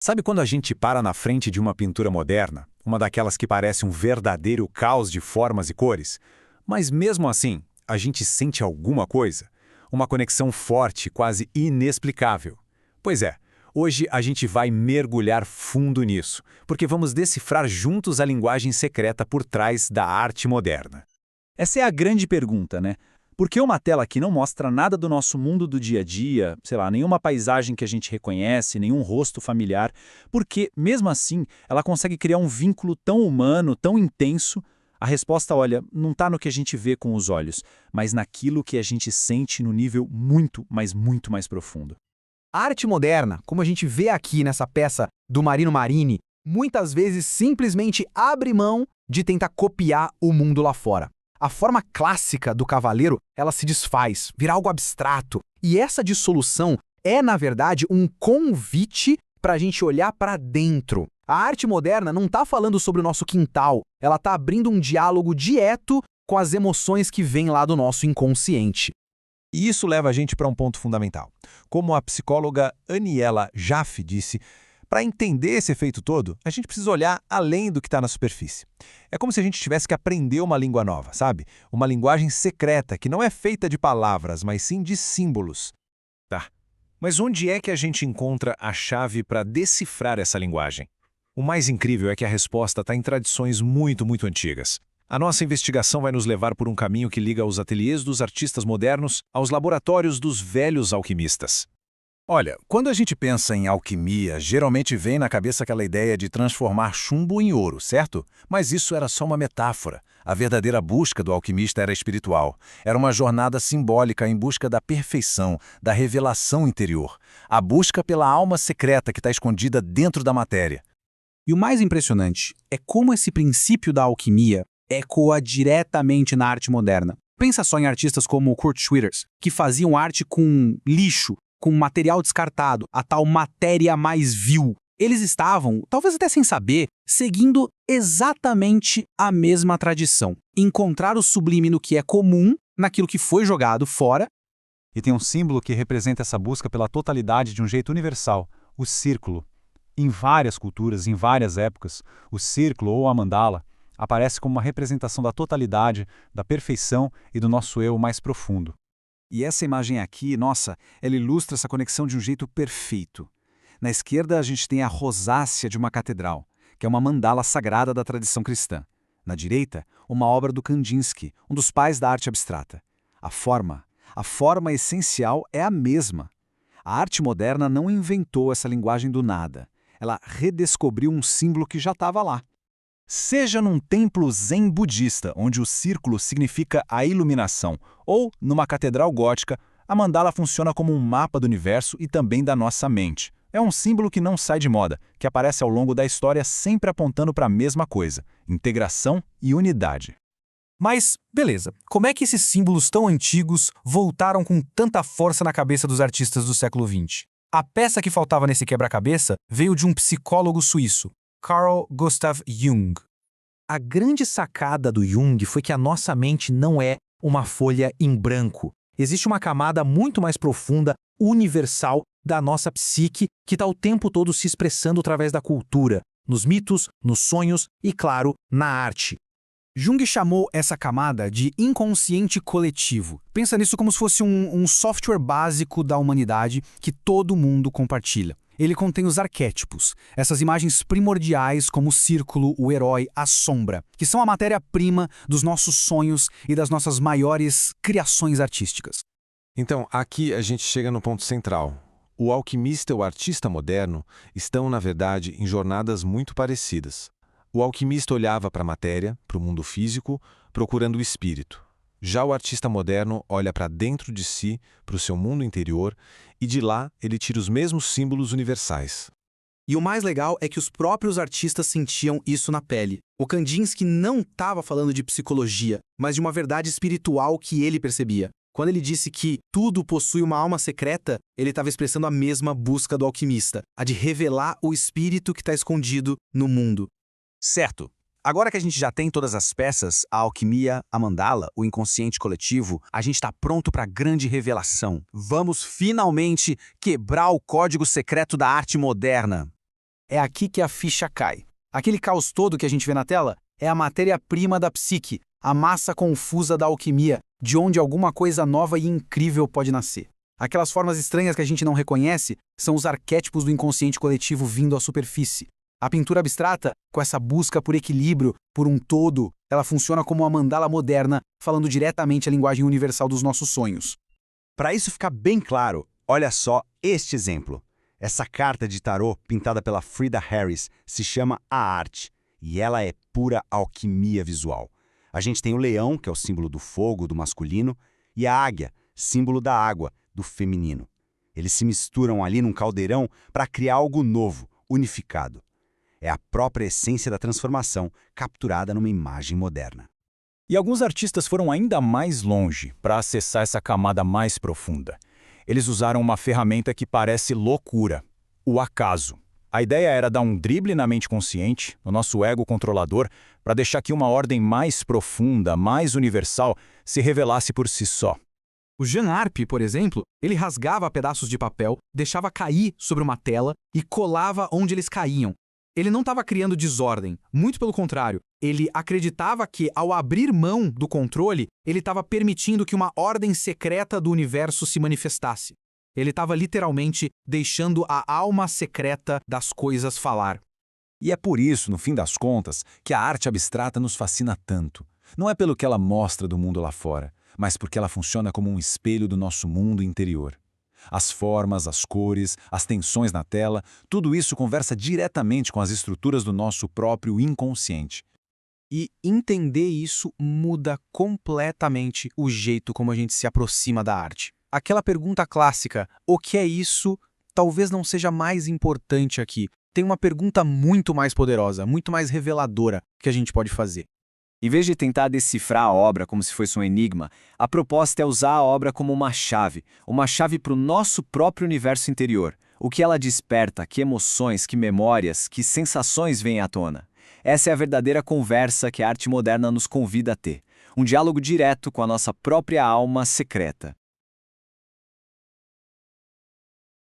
Sabe quando a gente para na frente de uma pintura moderna, uma daquelas que parece um verdadeiro caos de formas e cores? Mas mesmo assim, a gente sente alguma coisa? Uma conexão forte, quase inexplicável. Pois é, hoje a gente vai mergulhar fundo nisso, porque vamos decifrar juntos a linguagem secreta por trás da arte moderna. Essa é a grande pergunta, né? Por que uma tela que não mostra nada do nosso mundo do dia a dia, sei lá, nenhuma paisagem que a gente reconhece, nenhum rosto familiar, porque, mesmo assim, ela consegue criar um vínculo tão humano, tão intenso? A resposta, olha, não está no que a gente vê com os olhos, mas naquilo que a gente sente no nível muito, mas muito mais profundo. A arte moderna, como a gente vê aqui nessa peça do Marino Marini, muitas vezes simplesmente abre mão de tentar copiar o mundo lá fora. A forma clássica do cavaleiro, ela se desfaz, vira algo abstrato. E essa dissolução é, na verdade, um convite para a gente olhar para dentro. A arte moderna não está falando sobre o nosso quintal, ela está abrindo um diálogo direto com as emoções que vêm lá do nosso inconsciente. E isso leva a gente para um ponto fundamental. Como a psicóloga Aniela Jaffe disse, para entender esse efeito todo, a gente precisa olhar além do que está na superfície. É como se a gente tivesse que aprender uma língua nova, sabe? Uma linguagem secreta que não é feita de palavras, mas sim de símbolos. Tá, mas onde é que a gente encontra a chave para decifrar essa linguagem? O mais incrível é que a resposta está em tradições muito, muito antigas. A nossa investigação vai nos levar por um caminho que liga os ateliês dos artistas modernos aos laboratórios dos velhos alquimistas. Olha, quando a gente pensa em alquimia, geralmente vem na cabeça aquela ideia de transformar chumbo em ouro, certo? Mas isso era só uma metáfora. A verdadeira busca do alquimista era espiritual. Era uma jornada simbólica em busca da perfeição, da revelação interior. A busca pela alma secreta que está escondida dentro da matéria. E o mais impressionante é como esse princípio da alquimia ecoa diretamente na arte moderna. Pensa só em artistas como Kurt Schwitters, que faziam arte com lixo, com material descartado, a tal matéria mais vil. Eles estavam, talvez até sem saber, seguindo exatamente a mesma tradição. Encontrar o sublime no que é comum, naquilo que foi jogado fora. E tem um símbolo que representa essa busca pela totalidade de um jeito universal, o círculo. Em várias culturas, em várias épocas, o círculo ou a mandala aparece como uma representação da totalidade, da perfeição e do nosso eu mais profundo. E essa imagem aqui, nossa, ela ilustra essa conexão de um jeito perfeito. Na esquerda a gente tem a rosácea de uma catedral, que é uma mandala sagrada da tradição cristã. Na direita, uma obra do Kandinsky, um dos pais da arte abstrata. A forma essencial é a mesma. A arte moderna não inventou essa linguagem do nada. Ela redescobriu um símbolo que já estava lá. Seja num templo zen budista, onde o círculo significa a iluminação, ou numa catedral gótica, a mandala funciona como um mapa do universo e também da nossa mente. É um símbolo que não sai de moda, que aparece ao longo da história sempre apontando para a mesma coisa: integração e unidade. Mas, beleza, como é que esses símbolos tão antigos voltaram com tanta força na cabeça dos artistas do século XX? A peça que faltava nesse quebra-cabeça veio de um psicólogo suíço, Carl Gustav Jung. A grande sacada do Jung foi que a nossa mente não é uma folha em branco. Existe uma camada muito mais profunda, universal, da nossa psique que está o tempo todo se expressando através da cultura, nos mitos, nos sonhos e, claro, na arte. Jung chamou essa camada de inconsciente coletivo. Pensa nisso como se fosse um software básico da humanidade que todo mundo compartilha. Ele contém os arquétipos, essas imagens primordiais como o círculo, o herói, a sombra, que são a matéria-prima dos nossos sonhos e das nossas maiores criações artísticas. Então, aqui a gente chega no ponto central. O alquimista e o artista moderno estão, na verdade, em jornadas muito parecidas. O alquimista olhava para a matéria, para o mundo físico, procurando o espírito. Já o artista moderno olha para dentro de si, para o seu mundo interior, e de lá ele tira os mesmos símbolos universais. E o mais legal é que os próprios artistas sentiam isso na pele. O Kandinsky não estava falando de psicologia, mas de uma verdade espiritual que ele percebia. Quando ele disse que tudo possui uma alma secreta, ele estava expressando a mesma busca do alquimista, a de revelar o espírito que está escondido no mundo. Certo. Agora que a gente já tem todas as peças, a alquimia, a mandala, o inconsciente coletivo, a gente está pronto para a grande revelação. Vamos finalmente quebrar o código secreto da arte moderna. É aqui que a ficha cai. Aquele caos todo que a gente vê na tela é a matéria-prima da psique, a massa confusa da alquimia, de onde alguma coisa nova e incrível pode nascer. Aquelas formas estranhas que a gente não reconhece são os arquétipos do inconsciente coletivo vindo à superfície. A pintura abstrata, com essa busca por equilíbrio, por um todo, ela funciona como uma mandala moderna, falando diretamente a linguagem universal dos nossos sonhos. Para isso ficar bem claro, olha só este exemplo. Essa carta de tarô pintada pela Frida Harris se chama A Arte, e ela é pura alquimia visual. A gente tem o leão, que é o símbolo do fogo, do masculino, e a águia, símbolo da água, do feminino. Eles se misturam ali num caldeirão para criar algo novo, unificado. É a própria essência da transformação, capturada numa imagem moderna. E alguns artistas foram ainda mais longe para acessar essa camada mais profunda. Eles usaram uma ferramenta que parece loucura: o acaso. A ideia era dar um drible na mente consciente, no nosso ego controlador, para deixar que uma ordem mais profunda, mais universal, se revelasse por si só. O Jean Arp, por exemplo, ele rasgava pedaços de papel, deixava cair sobre uma tela e colava onde eles caíam. Ele não estava criando desordem, muito pelo contrário. Ele acreditava que, ao abrir mão do controle, ele estava permitindo que uma ordem secreta do universo se manifestasse. Ele estava literalmente deixando a alma secreta das coisas falar. E é por isso, no fim das contas, que a arte abstrata nos fascina tanto. Não é pelo que ela mostra do mundo lá fora, mas porque ela funciona como um espelho do nosso mundo interior. As formas, as cores, as tensões na tela, tudo isso conversa diretamente com as estruturas do nosso próprio inconsciente. E entender isso muda completamente o jeito como a gente se aproxima da arte. Aquela pergunta clássica, o que é isso, talvez não seja mais importante aqui. Tem uma pergunta muito mais poderosa, muito mais reveladora que a gente pode fazer. Em vez de tentar decifrar a obra como se fosse um enigma, a proposta é usar a obra como uma chave para o nosso próprio universo interior. O que ela desperta, que emoções, que memórias, que sensações vêm à tona. Essa é a verdadeira conversa que a arte moderna nos convida a ter. Um diálogo direto com a nossa própria alma secreta.